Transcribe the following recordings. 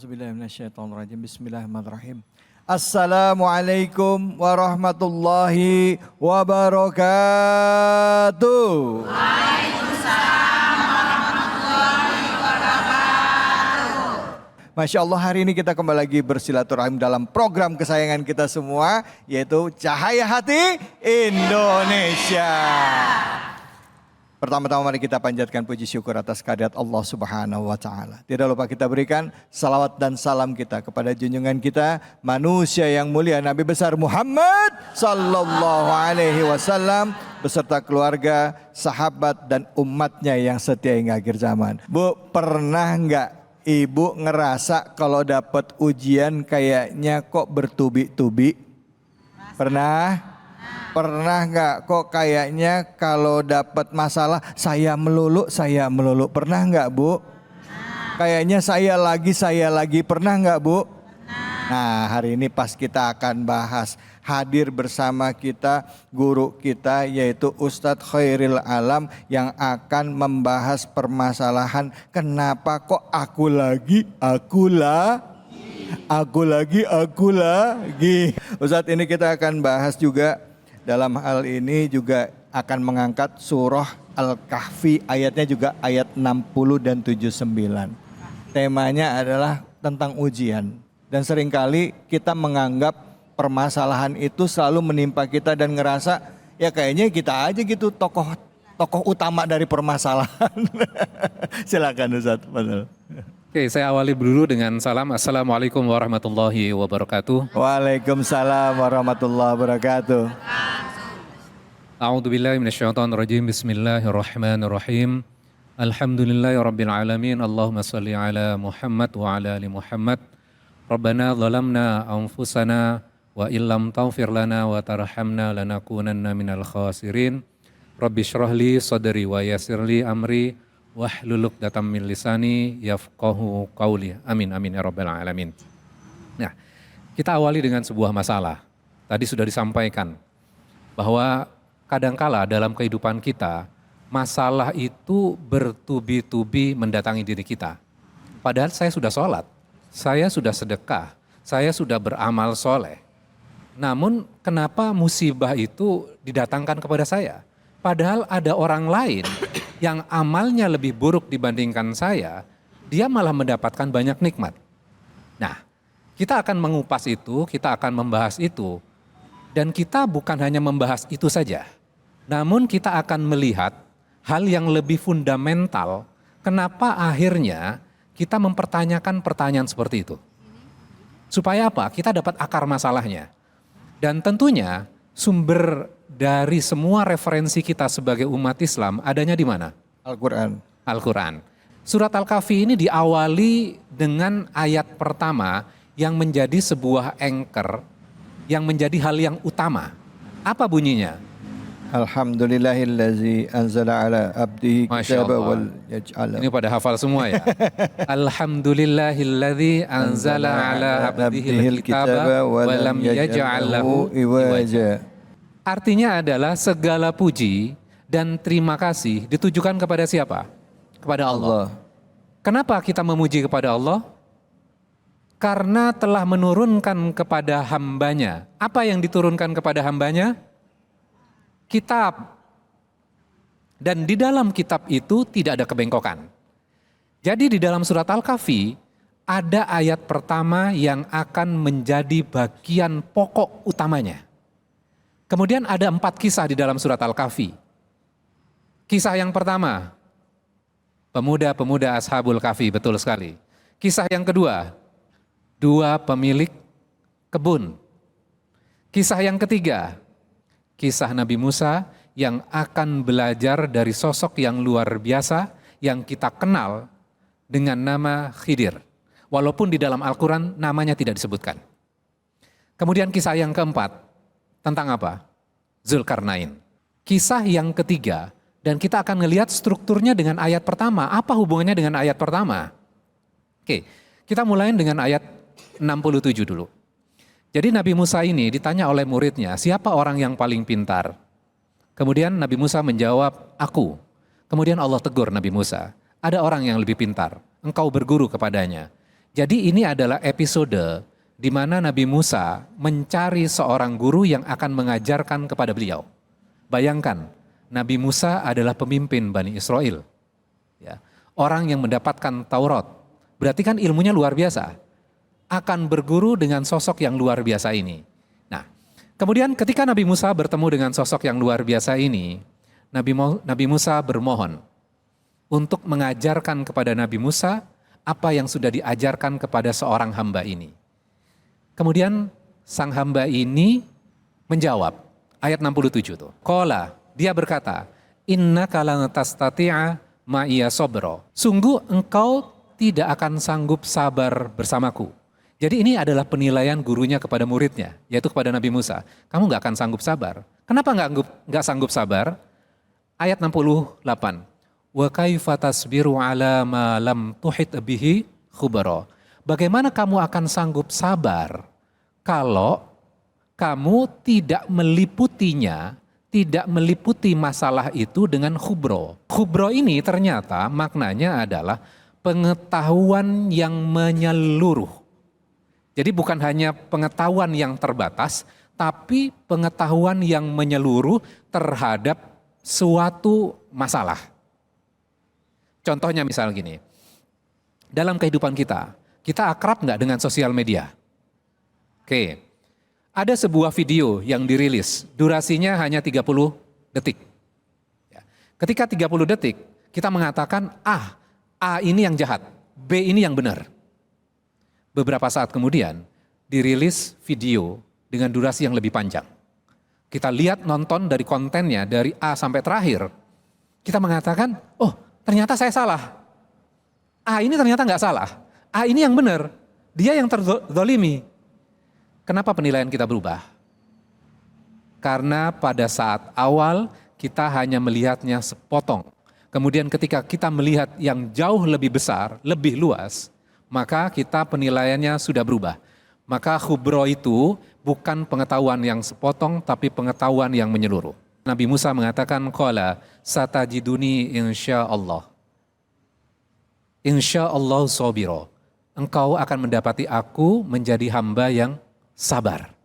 A'udzubillahiminasyaitonirrajim. Bismillahirrahmanirrahim. Assalamualaikum warahmatullahi wabarakatuh. Waalaikumsalam warahmatullahi wabarakatuh. Masya Allah, hari ini kita kembali lagi bersilaturahim dalam program kesayangan kita semua, yaitu Cahaya Hati Indonesia. Pertama-tama mari kita panjatkan puji syukur atas kehadirat Allah Subhanahu wa Ta'ala. Tidak lupa kita berikan salawat dan salam kita kepada junjungan kita, manusia yang mulia Nabi besar Muhammad sallallahu alaihi wasallam beserta keluarga, sahabat dan umatnya yang setia hingga akhir zaman. Bu, pernah enggak ibu ngerasa kalau dapat ujian kayaknya kok bertubi-tubi? Pernah? Pernah nggak kok kayaknya kalau dapat masalah saya melulu. Pernah nggak Bu? Kayaknya saya lagi. Pernah nggak Bu? Nah, hari ini pas kita akan bahas, hadir bersama kita guru kita yaitu Ustadz Khairil Alam yang akan membahas permasalahan kenapa kok aku lagi. Ustadz, ini kita akan bahas juga. Dalam hal ini juga akan mengangkat surah Al-Kahfi, ayatnya juga ayat 60 dan 79. Temanya adalah tentang ujian. Dan seringkali kita menganggap permasalahan itu selalu menimpa kita dan ngerasa ya kayaknya kita aja gitu tokoh utama dari permasalahan. Silakan Ustadz. Oke, saya awali dulu dengan salam. Assalamualaikum warahmatullahi wabarakatuh. Waalaikumsalam warahmatullahi wabarakatuh. A'udzubillahi minasyaitonirrajim. Bismillahirrahmanirrahim. Alhamdulillahirabbil alamin. Allahumma shalli ala Muhammad wa ala ali Muhammad. Rabbana zalamna anfusana wa illam taghfir lana wa tarhamna lanakunanna minal khasirin. Rabbi shrah li sadri wa yassir li amri wahlul 'uqdatam min lisani yafqahu qauli. Amin amin ya rabbal alamin. Nah, kita awali dengan sebuah masalah. Tadi sudah disampaikan bahwa kadangkala dalam kehidupan kita masalah itu bertubi-tubi mendatangi diri kita. Padahal saya sudah sholat, saya sudah sedekah, saya sudah beramal soleh. Namun kenapa musibah itu didatangkan kepada saya? Padahal ada orang lain yang amalnya lebih buruk dibandingkan saya, dia malah mendapatkan banyak nikmat. Nah, kita akan mengupas itu, kita akan membahas itu. Dan kita bukan hanya membahas itu saja. Namun kita akan melihat hal yang lebih fundamental, kenapa akhirnya kita mempertanyakan pertanyaan seperti itu. Supaya apa? Kita dapat akar masalahnya. Dan tentunya sumber dari semua referensi kita sebagai umat Islam adanya di mana? Al-Quran. Surat Al-Kahfi ini diawali dengan ayat pertama yang menjadi sebuah anchor, yang menjadi hal yang utama. Apa bunyinya? Alhamdulillahillazi anzala ala abdihi kitaba wal yaj'ala. Ini pada hafal semua ya. Alhamdulillahillazi anzala ala abdihi kitaba wa lam yaj'al lahu iwaja. Artinya adalah segala puji dan terima kasih ditujukan kepada siapa? Kepada Allah. Kenapa kita memuji kepada Allah? Karena telah menurunkan kepada hambanya. Apa yang diturunkan kepada hambanya? Kitab. Dan di dalam kitab itu tidak ada kebengkokan. Jadi di dalam surat Al-Kahfi ada ayat pertama yang akan menjadi bagian pokok utamanya. Kemudian ada 4 kisah di dalam surat Al-Kahfi. Kisah yang pertama, pemuda-pemuda Ashabul Kahfi, betul sekali. Kisah yang kedua, 2 pemilik kebun. Kisah yang ketiga, kisah Nabi Musa yang akan belajar dari sosok yang luar biasa yang kita kenal dengan nama Khidir. Walaupun di dalam Al-Quran namanya tidak disebutkan. Kemudian kisah yang keempat, tentang apa? Zulkarnain. Kisah yang ketiga, dan kita akan melihat strukturnya dengan ayat pertama. Apa hubungannya dengan ayat pertama? Oke, kita mulai dengan ayat 67 dulu. Jadi Nabi Musa ini ditanya oleh muridnya, siapa orang yang paling pintar? Kemudian Nabi Musa menjawab, aku. Kemudian Allah tegur Nabi Musa, ada orang yang lebih pintar, engkau berguru kepadanya. Jadi ini adalah episode di mana Nabi Musa mencari seorang guru yang akan mengajarkan kepada beliau. Bayangkan, Nabi Musa adalah pemimpin Bani Israel. Ya, orang yang mendapatkan Taurat. Berarti kan ilmunya luar biasa. Akan berguru dengan sosok yang luar biasa ini. Nah, kemudian ketika Nabi Musa bertemu dengan sosok yang luar biasa ini, Nabi Musa bermohon untuk mengajarkan kepada Nabi Musa apa yang sudah diajarkan kepada seorang hamba ini. Kemudian sang hamba ini menjawab, ayat 67 tuh. Qala, dia berkata, innaka lan tastati'a ma'iya sabra. Sungguh engkau tidak akan sanggup sabar bersamaku. Jadi ini adalah penilaian gurunya kepada muridnya, yaitu kepada Nabi Musa. Kamu gak akan sanggup sabar. Kenapa gak sanggup sabar? Ayat 68. Wa kaifa tasbiru ala ma lam tuhit bihi khubara. Bagaimana kamu akan sanggup sabar kalau kamu tidak meliputinya, tidak meliputi masalah itu dengan khubro. Khubro ini ternyata maknanya adalah pengetahuan yang menyeluruh. Jadi bukan hanya pengetahuan yang terbatas, tapi pengetahuan yang menyeluruh terhadap suatu masalah. Contohnya misal gini, dalam kehidupan kita akrab nggak dengan sosial media? Oke, ada sebuah video yang dirilis, durasinya hanya 30 detik. Ketika 30 detik, kita mengatakan, A ini yang jahat, B ini yang benar. Beberapa saat kemudian, dirilis video dengan durasi yang lebih panjang. Kita lihat nonton dari kontennya, dari A sampai terakhir, kita mengatakan, oh ternyata saya salah. A ini ternyata nggak salah, A ini yang benar, dia yang terzolimi. Kenapa penilaian kita berubah? Karena pada saat awal kita hanya melihatnya sepotong. Kemudian ketika kita melihat yang jauh lebih besar, lebih luas, maka kita penilaiannya sudah berubah. Maka khubro itu bukan pengetahuan yang sepotong, tapi pengetahuan yang menyeluruh. Nabi Musa mengatakan, qala satajiduni insyaallah. Insyaallah sabiro. Engkau akan mendapati aku menjadi hamba yang sabar.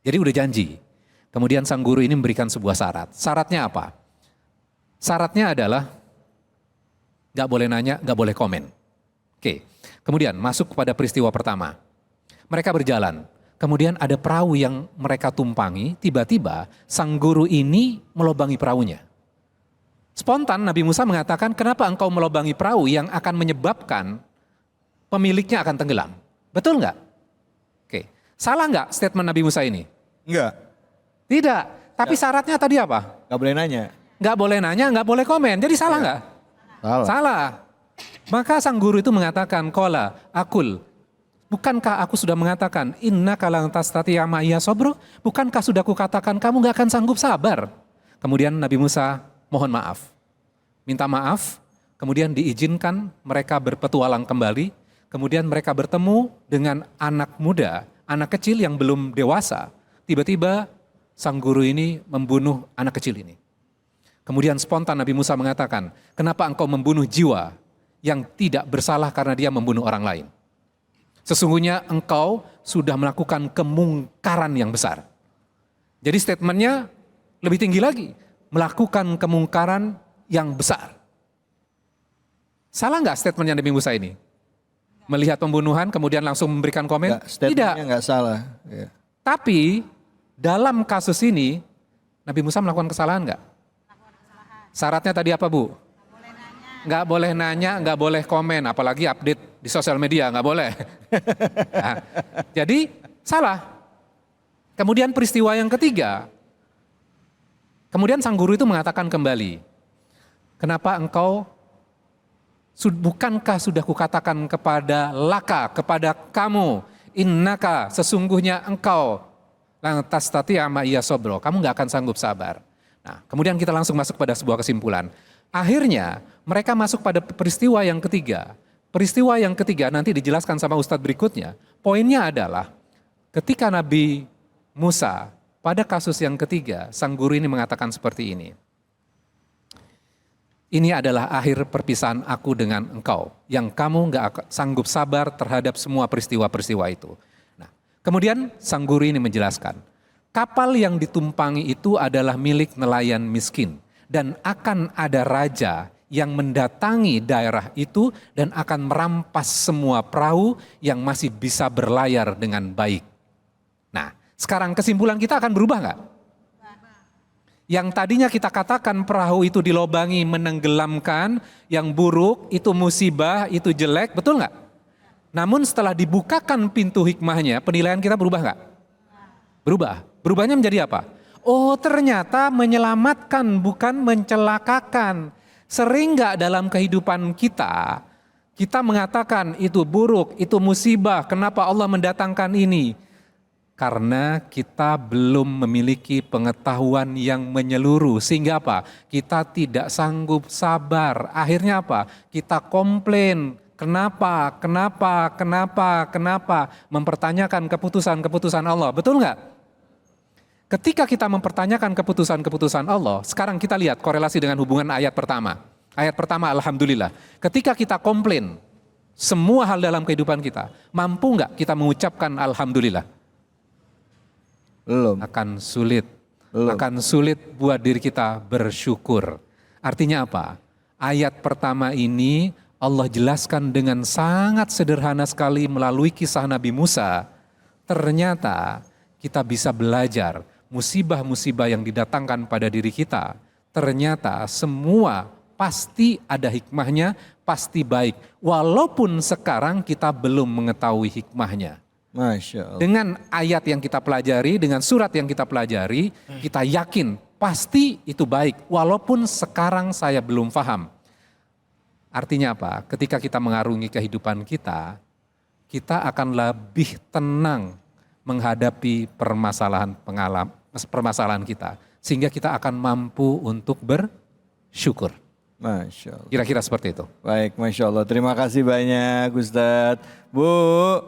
Jadi udah janji. Kemudian sang guru ini memberikan sebuah syarat. Syaratnya apa? Syaratnya adalah gak boleh nanya, gak boleh komen. Oke. Kemudian masuk kepada peristiwa pertama. Mereka berjalan. Kemudian ada perahu yang mereka tumpangi. Tiba-tiba sang guru ini melobangi perahunya. Spontan Nabi Musa mengatakan, kenapa engkau melobangi perahu yang akan menyebabkan pemiliknya akan tenggelam? Betul nggak? Salah nggak statement Nabi Musa ini? Enggak. Tidak. Tapi syaratnya tadi apa? Enggak boleh nanya. Nggak boleh nanya, nggak boleh komen. Jadi salah nggak? Salah. Maka sang guru itu mengatakan, qala akul. Bukankah aku sudah mengatakan, innaka lan tastati'a ma'iya sabra? Bukankah sudah kukatakan kamu nggak akan sanggup sabar? Kemudian Nabi Musa mohon maaf. Minta maaf, kemudian diizinkan mereka berpetualang kembali. Kemudian mereka bertemu dengan anak muda, anak kecil yang belum dewasa. Tiba-tiba sang guru ini membunuh anak kecil ini. Kemudian spontan Nabi Musa mengatakan, kenapa engkau membunuh jiwa yang tidak bersalah karena dia membunuh orang lain? Sesungguhnya engkau sudah melakukan kemungkaran yang besar. Jadi statementnya lebih tinggi lagi, melakukan kemungkaran yang besar. Salah nggak statementnya Nabi Musa ini? Melihat pembunuhan kemudian langsung memberikan komen? Tidak. Nggak salah. Ya. Tapi dalam kasus ini Nabi Musa melakukan kesalahan nggak? Syaratnya tadi apa Bu? Nggak boleh nanya, nggak boleh komen, apalagi update di sosial media nggak boleh. Nah, jadi salah. Kemudian peristiwa yang ketiga, kemudian sang guru itu mengatakan kembali, kenapa engkau bukankah sudah kukatakan kepada laka, kepada kamu, innaka, sesungguhnya engkau, lan tastati'a ma'iya sabra, kamu gak akan sanggup sabar. Nah, kemudian kita langsung masuk pada sebuah kesimpulan. Akhirnya mereka masuk pada peristiwa yang ketiga. Peristiwa yang ketiga nanti dijelaskan sama Ustadz berikutnya. Poinnya adalah ketika Nabi Musa pada kasus yang ketiga, sang guru ini mengatakan seperti ini. ini adalah akhir perpisahan aku dengan engkau, yang kamu gak sanggup sabar terhadap semua peristiwa-peristiwa itu. Nah, kemudian sang guru ini menjelaskan, kapal yang ditumpangi itu adalah milik nelayan miskin, dan akan ada raja yang mendatangi daerah itu dan akan merampas semua perahu yang masih bisa berlayar dengan baik. Nah, sekarang kesimpulan kita akan berubah nggak? Yang tadinya kita katakan perahu itu dilobangi, menenggelamkan, yang buruk, itu musibah, itu jelek, betul nggak? Namun setelah dibukakan pintu hikmahnya, penilaian kita berubah nggak? Berubah. Berubahnya menjadi apa? Oh, ternyata menyelamatkan bukan mencelakakan. Sering nggak dalam kehidupan kita, kita mengatakan itu buruk, itu musibah, kenapa Allah mendatangkan ini? Karena kita belum memiliki pengetahuan yang menyeluruh, sehingga apa? Kita tidak sanggup sabar. Akhirnya apa? Kita komplain, kenapa, mempertanyakan keputusan-keputusan Allah, betul nggak? Ketika kita mempertanyakan keputusan-keputusan Allah, sekarang kita lihat korelasi dengan hubungan ayat pertama. Ayat pertama, alhamdulillah. Ketika kita komplain, semua hal dalam kehidupan kita, mampu nggak kita mengucapkan alhamdulillah? Belum. Akan sulit. Belum. Akan sulit buat diri kita bersyukur. Artinya apa? Ayat pertama ini Allah jelaskan dengan sangat sederhana sekali melalui kisah Nabi Musa. Ternyata kita bisa belajar musibah-musibah yang didatangkan pada diri kita, ternyata semua pasti ada hikmahnya, pasti baik. Walaupun sekarang kita belum mengetahui hikmahnya. Masya Allah. Dengan ayat yang kita pelajari, dengan surat yang kita pelajari, kita yakin pasti itu baik. Walaupun sekarang saya belum paham. Artinya apa? Ketika kita mengarungi kehidupan kita, kita akan lebih tenang menghadapi permasalahan kita, sehingga kita akan mampu untuk bersyukur. Masya Allah. Kira-kira seperti itu. Baik, Masya Allah. Terima kasih banyak Ustadz. Bu.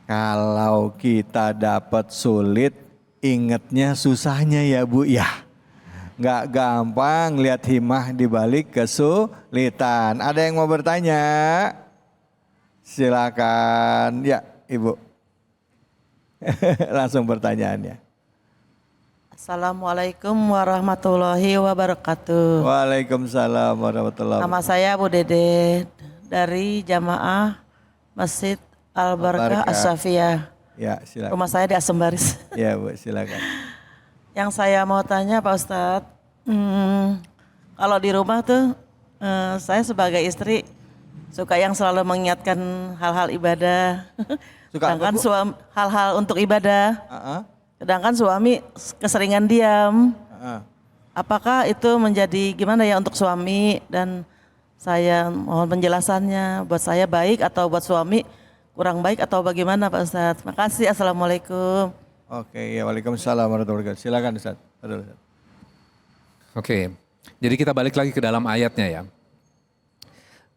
Kalau kita dapat sulit, ingatnya susahnya ya Bu ya. Nggak gampang lihat himah dibalik kesulitan. Ada yang mau bertanya? Silakan, ya Ibu. Langsung pertanyaannya. Assalamualaikum warahmatullahi wabarakatuh. Waalaikumsalam warahmatullahi Nama wabarakatuh. saya Bu Dede dari Jamaah Masjid Al-Barakah Al-Barakah. As-Safiyah. Ya, silakan. Rumah saya di Asembaris. Ya Bu, silakan. Yang saya mau tanya Pak Ustadz, kalau di rumah tuh saya sebagai istri suka yang selalu mengingatkan hal-hal ibadah. Suka apa, Sedangkan Bu? hal-hal untuk ibadah. Sedangkan suami keseringan diam. Apakah itu menjadi gimana ya untuk suami, dan saya mohon penjelasannya, buat saya baik atau buat suami kurang baik atau bagaimana Pak Ustadz? Makasih, Assalamualaikum. Oke, ya Waalaikumsalam warahmatullahi wabarakatuh. Silakan Ustaz. Oke, jadi kita balik lagi ke dalam ayatnya ya.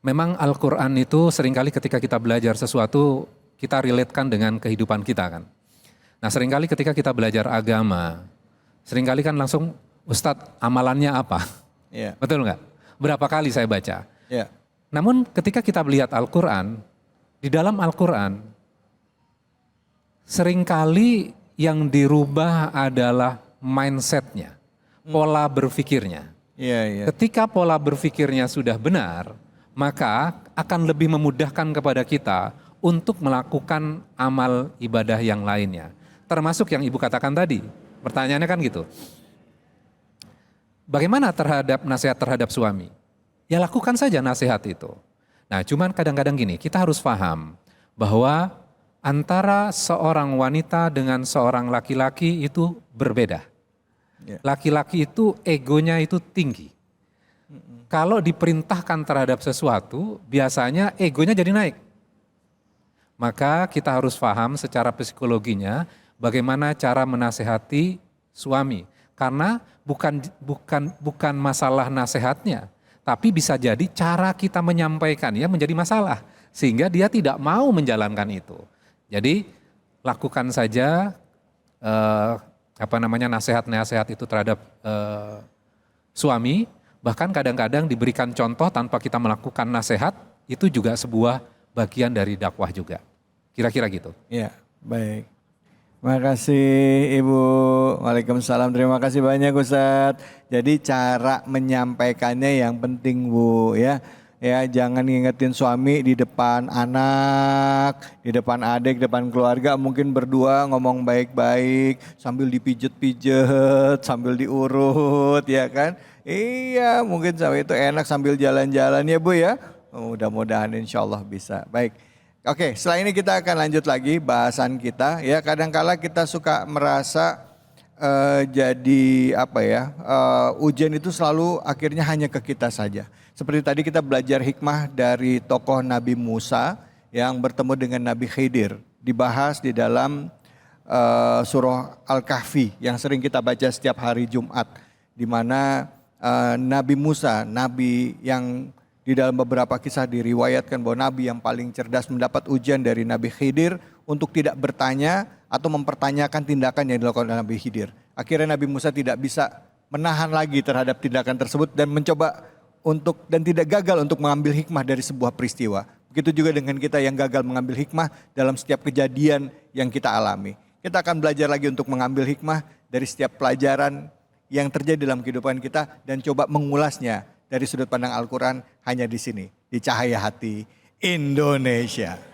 Memang Al-Quran itu seringkali ketika kita belajar sesuatu, kita relatekan dengan kehidupan kita kan. Nah seringkali ketika kita belajar agama, seringkali kan langsung, Ustadz amalannya apa? Ya. Betul nggak? Berapa kali saya baca? Ya. Namun ketika kita melihat Al-Quran, di dalam Al-Quran, seringkali yang dirubah adalah mindsetnya, pola berpikirnya. Iya, iya. Ketika pola berpikirnya sudah benar, maka akan lebih memudahkan kepada kita untuk melakukan amal ibadah yang lainnya. Termasuk yang Ibu katakan tadi, pertanyaannya kan gitu. Bagaimana terhadap nasihat terhadap suami? Ya lakukan saja nasihat itu. Nah cuman kadang-kadang gini, kita harus paham bahwa antara seorang wanita dengan seorang laki-laki itu berbeda. Ya. Laki-laki itu egonya itu tinggi. Kalau diperintahkan terhadap sesuatu, biasanya egonya jadi naik. Maka kita harus paham secara psikologinya bagaimana cara menasehati suami. Karena bukan masalah nasihatnya, tapi bisa jadi cara kita menyampaikannya menjadi masalah. Sehingga dia tidak mau menjalankan itu. Jadi lakukan saja nasihat-nasihat itu terhadap suami, bahkan kadang-kadang diberikan contoh tanpa kita melakukan nasihat, itu juga sebuah bagian dari dakwah juga. Kira-kira gitu. Ya, baik. Terima kasih Ibu. Waalaikumsalam. Terima kasih banyak Ustadz. Jadi cara menyampaikannya yang penting Bu ya. Ya, jangan ngingetin suami di depan anak, di depan adik, depan keluarga, mungkin berdua ngomong baik-baik sambil dipijet-pijet, sambil diurut ya kan. Iya, mungkin sampai itu enak sambil jalan-jalan ya Bu ya. Mudah-mudahan insya Allah bisa. Baik. Oke, setelah ini kita akan lanjut lagi bahasan kita. Ya, kadang-kala kita suka merasa ujian itu selalu akhirnya hanya ke kita saja. Seperti tadi kita belajar hikmah dari tokoh Nabi Musa yang bertemu dengan Nabi Khidir. Dibahas di dalam surah Al-Kahfi yang sering kita baca setiap hari Jumat. Di mana Nabi Musa, Nabi yang di dalam beberapa kisah diriwayatkan bahwa Nabi yang paling cerdas mendapat ujian dari Nabi Khidir untuk tidak bertanya atau mempertanyakan tindakan yang dilakukan oleh Nabi Khidir. Akhirnya Nabi Musa tidak bisa menahan lagi terhadap tindakan tersebut dan mencoba dan tidak gagal untuk mengambil hikmah dari sebuah peristiwa. Begitu juga dengan kita yang gagal mengambil hikmah dalam setiap kejadian yang kita alami. Kita akan belajar lagi untuk mengambil hikmah dari setiap pelajaran yang terjadi dalam kehidupan kita dan coba mengulasnya dari sudut pandang Al-Quran hanya di sini, di Cahaya Hati Indonesia.